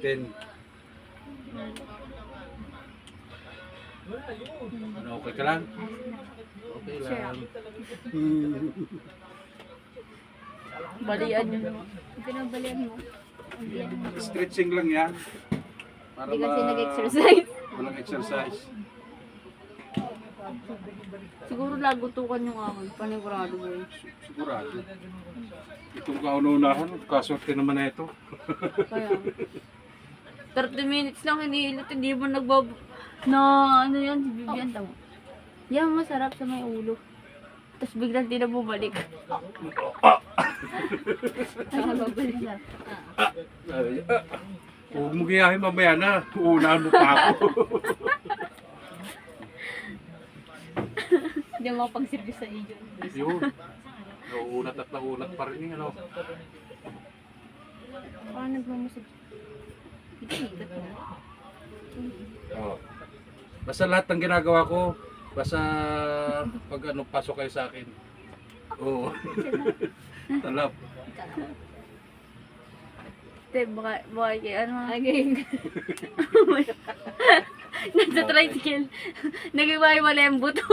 natin. Ano, okay ka lang? Okay lang. Balian yun. Pinabalian mo. Stretching lang yan. Para Hindi kasi nag-exercise. walang exercise. Siguro lagutukan yung akin. Panigurado mo yun. Sigurado. Itong kauna-unahan, kaswerte naman na ito. Kaya 30 minutes lang hinihilot. Hindi mo na ano yan, si Vivian tamo. Yan, masarap sa may ulo. Tapos biglang di na bumalik. Ay, babalik na. Huwag mo gayahin mamaya na. Uunahan mo pa ako. Hindi mo makapag-service sa iyo. Yun. Nauunat at naunat pa rin. Ano? Parang nagmamasag. Ikot na. Oh. Basta lahat ng ginagawa ko, basta pag ano, pasok kayo sa akin. Oo. Talap. Te, baka kay ano. Aging. Nasa tricycle. Nag-iwalay yung buto.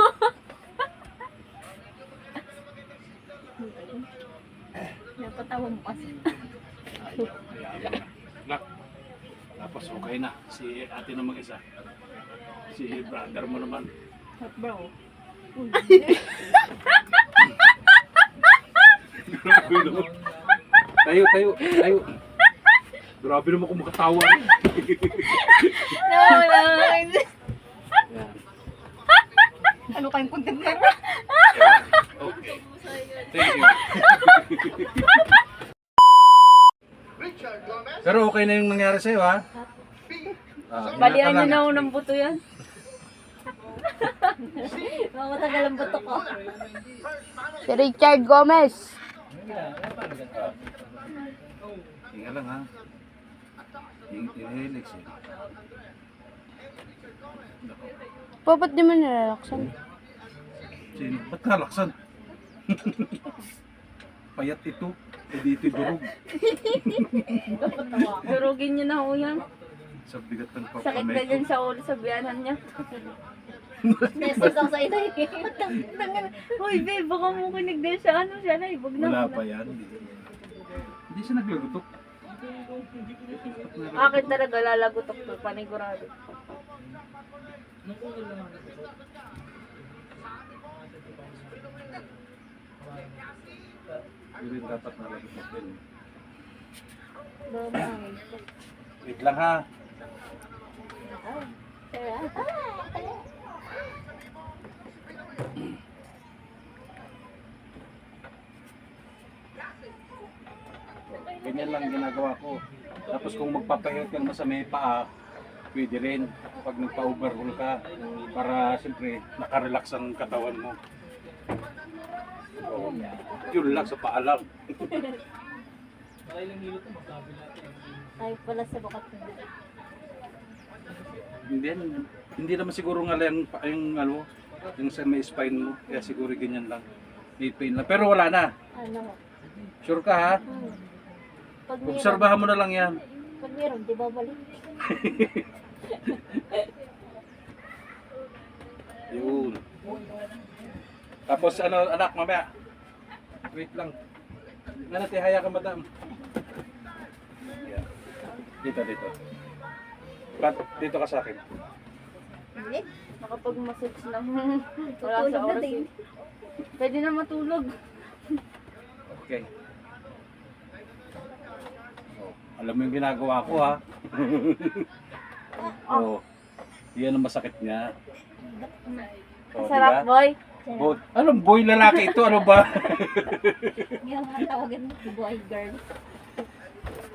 Napatawa mo kasi. Nak. Tapos okay na. Si ate na mag-isa. Si brother mo naman. Bro. Tayo, tayo, tayo. Grabe naman kung makatawa. No. Ano kayong content na? Okay. Thank you. Pero okay na yung nangyari sa'yo, ha? Balian niyo na unang buto yan. Mamatagal ang buto ko. Si Richard Gomez. Tingnan lang, ha? Inhelix, eh. Pa, ba't di mo nilalaksan? Sino? Ba't nalaksan? Payat ito. Eh, dito durog. Durugin niyo na ho yan. Sa bigat ng Sakit na papamay dyan ko. sa ulo sa biyanan niya. Nesos ako sa ina. Hoy, babe, baka mo kinig din siya. Ano siya na, ibag na. Wala pa yan. Hindi siya naglagutok. Akin talaga lalagutok to, panigurado. Hindi rin dapat nalagutok din. Babay. Wait lang, ha? Ganyan lang ginagawa ko. Tapos kung magpapahilot ka naman sa may paa, pwede rin pag nagpa-overhaul ka para siyempre nakarelax ang katawan mo. So, yun lang sa paa lang. Ay, pala sa bakat ko. Hindi naman siguro nga lang yung ano, yung sa may spine mo, kaya siguro ganyan lang. May pain lang. Pero wala na. Ano? Sure ka, ha? Pag meron, Obserbahan mo na lang yan. pag meron, di ba balik? Yun. Tapos ano, anak, mamaya. Wait lang. Nga natin, haya ka, madam. Yeah. Dito, dito. Dito ka sa akin. Hindi. Nakapag-massage lang. Wala sa oras. Pwede na matulog. Okay. Oh, alam mo yung ginagawa ko, ha? Oh, yan ang masakit niya. Oh, Sarap, diba? boy. Anong boy lalaki ito? Ano ba? Yung mga tawagan mo, boy, girl.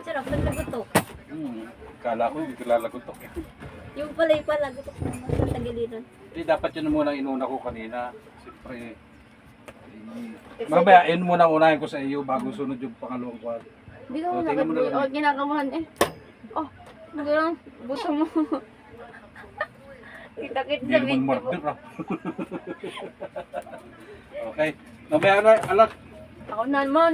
Sarap, naglagutok. Kala ko hindi ko lalagutok, eh. Yung pala yung palagutok naman sa tagiliran. Hindi, dapat yun muna inuna ko kanina. Siyempre, mamaya, yun muna unahin ko sa iyo bago sunod yung pangalawang kwad. Hindi ka Oh, mo tingnan mo na lang. ginagawahan eh. Oh, magalang, buto mo. Kita-kit Hindi sa naman video mo. murder, ah. Okay. Mamaya na, alak. Ako naman,